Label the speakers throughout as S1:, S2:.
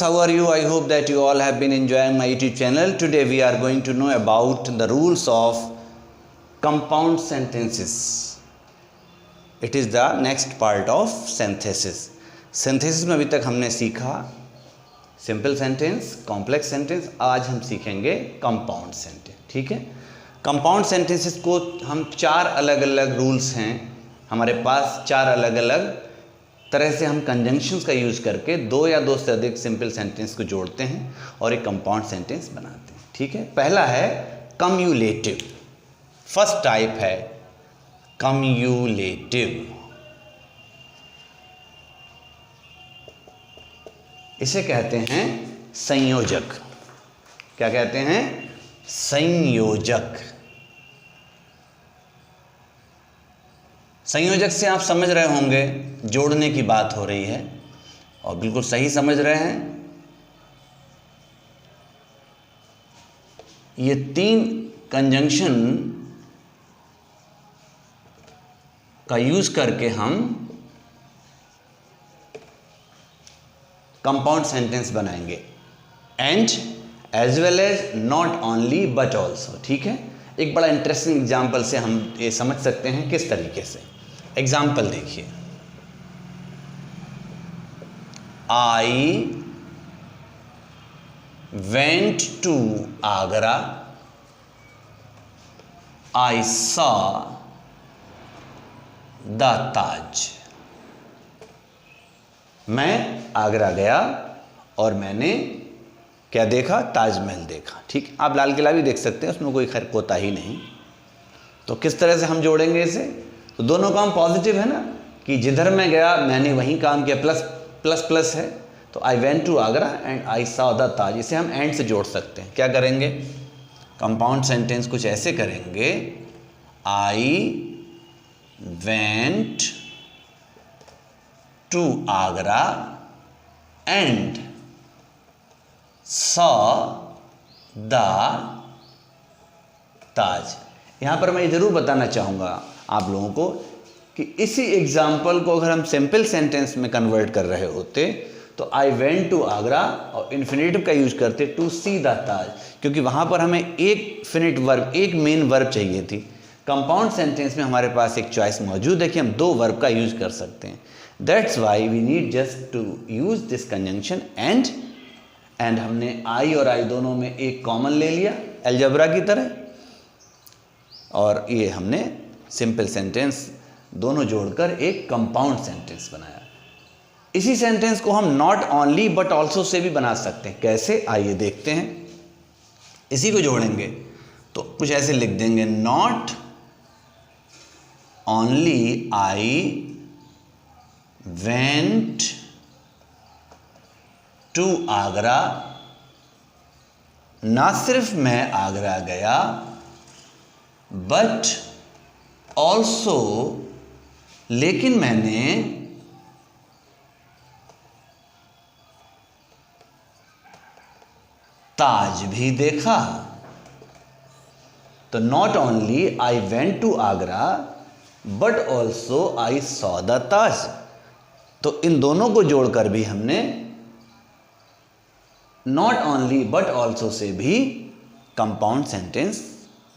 S1: How are you? I hope that you all have been enjoying my YouTube channel. Today we are going to know about the rules of compound sentences. It is the next part of synthesis. Synthesis में अभी तक हमने सीखा simple sentence, complex sentence. आज हम सीखेंगे compound sentence. ठीक है. कंपाउंड सेंटेंसेस को हम चार अलग अलग रूल्स हैं हमारे पास. चार अलग अलग तरह से हम कंजंक्शंस का यूज़ करके दो या दो से अधिक सिंपल सेंटेंस को जोड़ते हैं और एक कंपाउंड सेंटेंस बनाते हैं. ठीक है. पहला है कम्युलेटिव. फर्स्ट टाइप है कम्युलेटिव. इसे कहते हैं संयोजक. क्या कहते हैं? संयोजक. संयोजक से आप समझ रहे होंगे जोड़ने की बात हो रही है और बिल्कुल सही समझ रहे हैं. ये तीन कंजंक्शन का यूज करके हम कंपाउंड सेंटेंस बनाएंगे. And as well as not only but also. ठीक है. एक बड़ा इंटरेस्टिंग एग्जाम्पल से हम ये समझ सकते हैं किस तरीके से. एग्जाम्पल देखिए. I went to Agra. I saw the Taj. मैं आगरा गया और मैंने क्या देखा? ताजमहल देखा. ठीक. आप लाल किला भी देख सकते हैं, उसमें कोई खैर कोताही नहीं. तो किस तरह से हम जोड़ेंगे इसे? तो दोनों काम पॉजिटिव है ना, कि जिधर मैं गया मैंने वहीं काम किया. प्लस प्लस प्लस है. तो I went to Agra and I saw the Taj. इसे हम एंड से जोड़ सकते हैं. क्या करेंगे? कंपाउंड सेंटेंस कुछ ऐसे करेंगे. I went to Agra and saw the Taj. यहां पर मैं ये जरूर बताना चाहूंगा आप लोगों को कि इसी एग्जाम्पल को अगर हम सिंपल सेंटेंस में कन्वर्ट कर रहे होते तो आई वेंट टू आगरा और इन्फिनेटिव का यूज करते टू सी द ताज, क्योंकि वहां पर हमें एक फिनिट वर्ब, एक मेन वर्ब चाहिए थी. कंपाउंड सेंटेंस में हमारे पास एक चॉइस मौजूद है कि हम दो वर्ब का यूज कर सकते हैं. That's why we need just to use this conjunction and. And हमने आई और आई दोनों में एक कॉमन ले लिया अलजेब्रा की तरह, और ये हमने सिंपल सेंटेंस दोनों जोड़कर एक कंपाउंड सेंटेंस बनाया. इसी सेंटेंस को हम not only but also say भी बना सकते हैं. कैसे? आइए देखते हैं. इसी को जोड़ेंगे तो कुछ ऐसे लिख देंगे. Not only I went to Agra. ना सिर्फ मैं आगरा गया बट ऑल्सो, लेकिन मैंने ताज भी देखा. तो not only I went to Agra but also I saw the Taj. तो इन दोनों को जोड़कर भी हमने not only but also say भी कंपाउंड सेंटेंस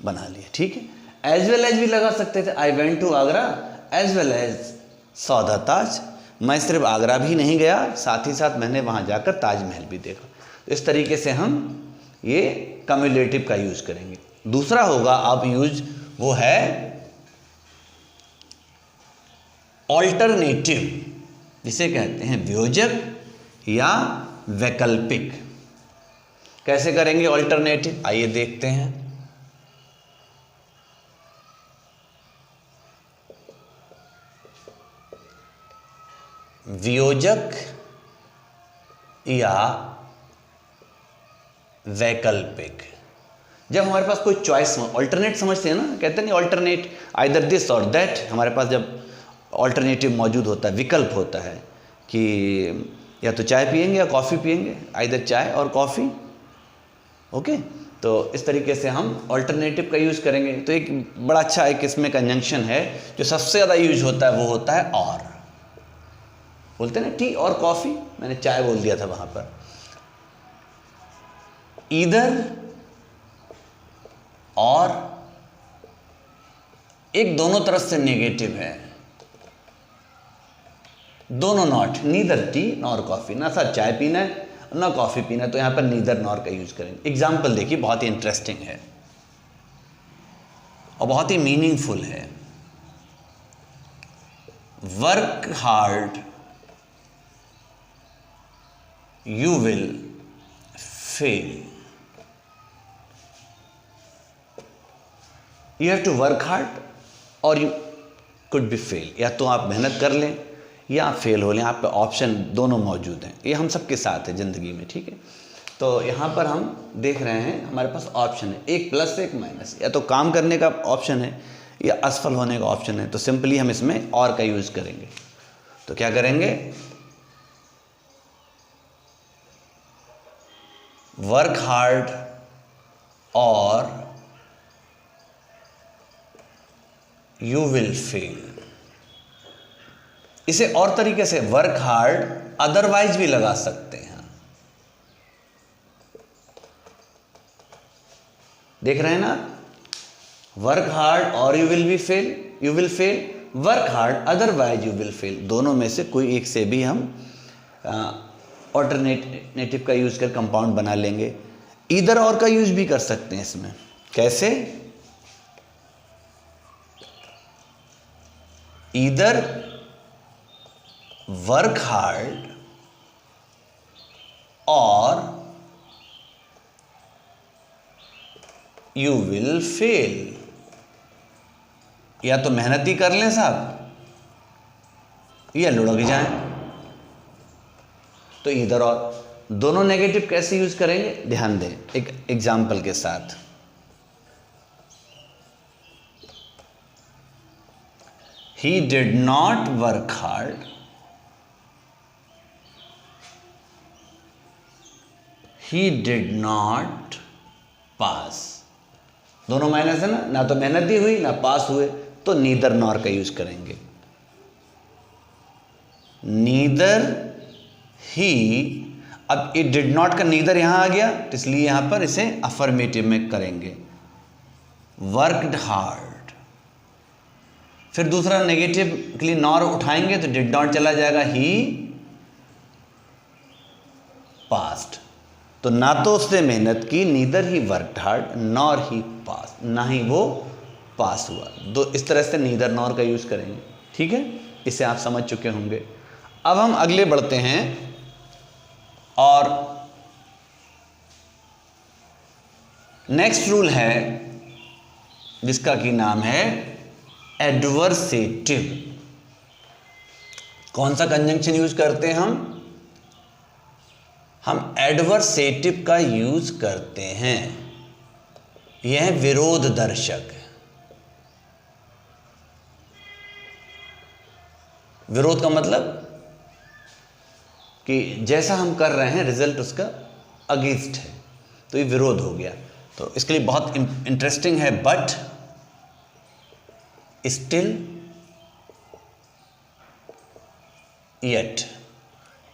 S1: बना लिया. ठीक है. एज वेल एज भी लगा सकते थे. I went to Agra as well as saw the Taj. मैं सिर्फ आगरा भी नहीं गया, साथ ही साथ मैंने वहां जाकर ताजमहल भी देखा. तो इस तरीके से हम ये कम्युलेटिव का यूज करेंगे. दूसरा होगा अब यूज, वो है ऑल्टरनेटिव, जिसे कहते हैं वियोजक या वैकल्पिक. कैसे करेंगे ऑल्टरनेटिव? आइए देखते हैं. वियोजक या वैकल्पिक. जब हमारे पास कोई चॉइस, ऑल्टरनेट समझते हैं ना, कहते हैं ऑल्टरनेट आइदर दिस और दैट. हमारे पास जब ऑल्टरनेटिव मौजूद होता है, विकल्प होता है कि या तो चाय पिएंगे या कॉफ़ी पिएंगे, आइदर चाय और कॉफ़ी. ओके. तो इस तरीके से हम ऑल्टरनेटिव का यूज़ करेंगे. तो एक बड़ा अच्छा एक इसमें कंजंक्शन है जो सबसे ज़्यादा यूज होता है, वो होता है और. बोलते हैं ना टी और कॉफ़ी, मैंने चाय बोल दिया था वहाँ पर. ईदर और एक दोनों तरफ से नेगेटिव है, दोनों not, neither T nor coffee, ना सा चाय पीना है ना कॉफी पीना है, तो यहां पर नीदर नॉर का यूज करेंगे। एग्जाम्पल देखिए, बहुत ही इंटरेस्टिंग है और बहुत ही मीनिंगफुल है। Work hard you will fail. You have to work hard और यू कुड बी फेल, या तो आप मेहनत कर लें या आप फेल हो लें, आप पे ऑप्शन दोनों मौजूद हैं। ये हम सबके साथ है ज़िंदगी में, ठीक है। तो यहाँ पर हम देख रहे हैं हमारे पास ऑप्शन है, एक प्लस एक माइनस, या तो काम करने का ऑप्शन है या असफल होने का ऑप्शन है। तो सिंपली हम इसमें और का यूज़ करेंगे। तो क्या करेंगे, वर्क हार्ड और यू विल फेल। इसे और तरीके से वर्क हार्ड अदरवाइज भी लगा सकते हैं। देख रहे हैं ना, वर्क हार्ड और you will be fail, you will fail, work hard otherwise you will fail, दोनों में से कोई एक से भी हम ऑल्टरनेटिव का यूज कर कंपाउंड बना लेंगे। ईदर और का यूज भी कर सकते हैं इसमें। कैसे, ईदर वर्क हार्ड और यू विल फेल, या तो मेहनत ही कर लें साहब या लुढ़क जाएं। तो इधर और दोनों नेगेटिव कैसे यूज करेंगे, ध्यान दें एक एग्जाम्पल के साथ। He did not work hard, he did not pass. दोनों माइनस है ना, ना तो मेहनत ही हुई ना पास हुए, तो नीदर नॉर का यूज करेंगे। नीदर ही, अब ये डिड नॉट का नीदर यहां आ गया, तो इसलिए यहां पर इसे अफर्मेटिव में करेंगे, वर्कड हार्ड। फिर दूसरा नेगेटिव के लिए नॉर उठाएंगे तो डिड नॉट चला जाएगा, ही पास्ट। तो ना तो उसने मेहनत की, neither he worked hard nor he pass, ना ही वो पास हुआ। दो इस तरह से नीदर नॉर का यूज करेंगे, ठीक है। इसे आप समझ चुके होंगे। अब हम अगले बढ़ते हैं और नेक्स्ट रूल है जिसका कि नाम है एडवर्सेटिव। कौन सा कंजंक्शन यूज करते हैं हम एडवर्सेटिव का यूज करते हैं। यह है विरोध दर्शक। विरोध का मतलब कि जैसा हम कर रहे हैं रिजल्ट उसका अगेंस्ट है, तो ये विरोध हो गया। तो इसके लिए बहुत इंटरेस्टिंग है, बट, स्टिल, येट,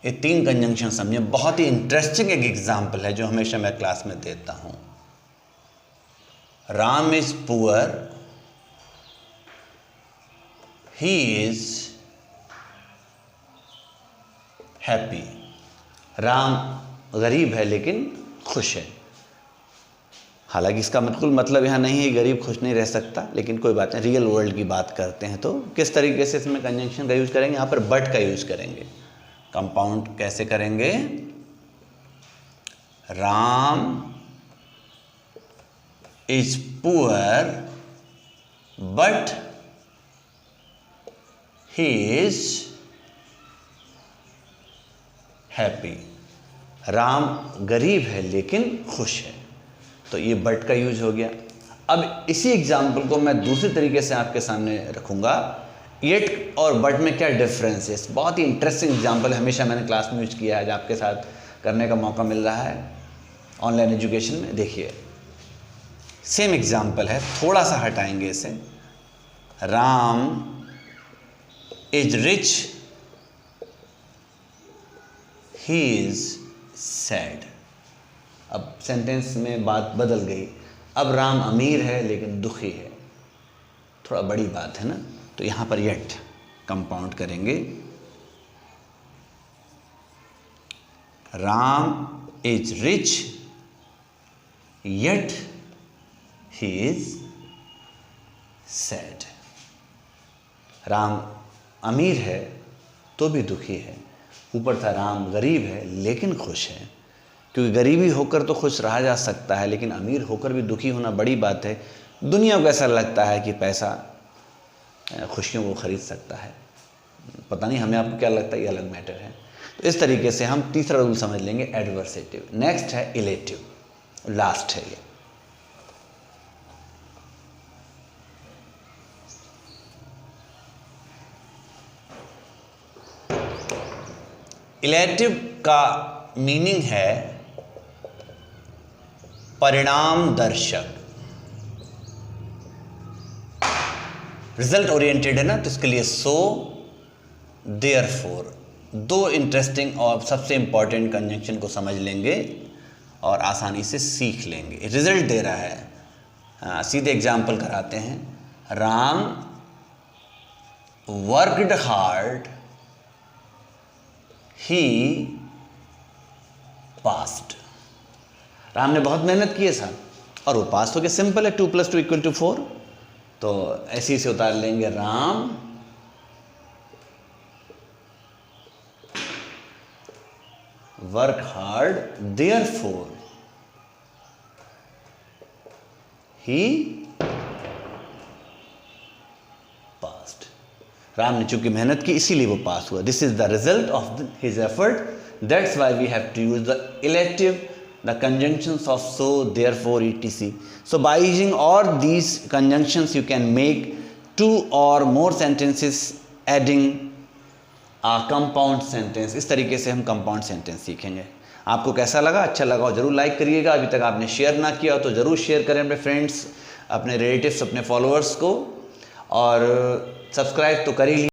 S1: ये तीन कंजंक्शन समझे। बहुत ही इंटरेस्टिंग एक एग्जाम्पल है जो हमेशा मैं क्लास में देता हूं। Ram is poor, he is happy. Ram गरीब है लेकिन खुश है। हालांकि इसका बिल्कुल मतलब यहां नहीं है गरीब खुश नहीं रह सकता, लेकिन कोई बात नहीं, रियल वर्ल्ड की बात करते हैं तो किस तरीके से इसमें कंजंक्शन का यूज करेंगे। यहां पर बट का यूज करेंगे। कंपाउंड कैसे करेंगे, Ram is poor but he is happy. Ram गरीब है लेकिन खुश है, तो ये बट का यूज हो गया। अब इसी एग्जाम्पल को मैं दूसरे तरीके से आपके सामने रखूंगा। येट और बट में क्या डिफरेंस है, बहुत ही इंटरेस्टिंग एग्जाम्पल हमेशा मैंने क्लास में यूज किया है, आज आपके साथ करने का मौका मिल रहा है ऑनलाइन एजुकेशन में। देखिए सेम एग्जाम्पल है, थोड़ा सा हटाएंगे इसे। Ram is rich, he is sad. अब सेंटेंस में बात बदल गई, अब राम अमीर है लेकिन दुखी है, थोड़ा बड़ी बात है ना, तो यहाँ पर येट कंपाउंड करेंगे। Ram is rich yet he is sad. Ram अमीर है तो भी दुखी है। ऊपर था राम गरीब है लेकिन खुश है, क्योंकि गरीबी होकर तो खुश रहा जा सकता है, लेकिन अमीर होकर भी दुखी होना बड़ी बात है। दुनिया को ऐसा लगता है कि पैसा खुशियों को खरीद सकता है, पता नहीं हमें आपको क्या लगता है, ये अलग मैटर है। तो इस तरीके से हम तीसरा रूल समझ लेंगे एडवर्सेटिव। नेक्स्ट है इलेटिव, लास्ट है ये। इलेटिव का मीनिंग है परिणाम दर्शक, रिजल्ट ओरिएंटेड है ना, तो इसके लिए सो देयरफॉर। दो इंटरेस्टिंग और सबसे इंपॉर्टेंट कंजंक्शन को समझ लेंगे और आसानी से सीख लेंगे। रिजल्ट दे रहा है, सीधे एग्जाम्पल कराते हैं। राम वर्कड हार्ड ही पास्ड। राम ने बहुत मेहनत की है साहब और वो पास हो गया। सिंपल है, 2 + 2 = 4, तो ऐसे ही से उतार लेंगे। Ram work hard therefore he passed. Ram ने चूंकि मेहनत की इसीलिए वो पास हुआ। This is the result of his effort, that's why we have to use the elective, the conjunctions of so, therefore, etc. So by using all these conjunctions you can make 2 or more sentences adding a compound sentence। इस तरीके से हम compound sentence सीखेंगे। आपको कैसा लगा? अच्छा लगा हो जरूर लाइक करिएगा। अभी तक आपने शेयर ना किया हो तो ज़रूर शेयर करें अपने फ्रेंड्स, अपने रिलेटिव्स, अपने फॉलोअर्स को, और सब्सक्राइब तो कर ही लीजिए।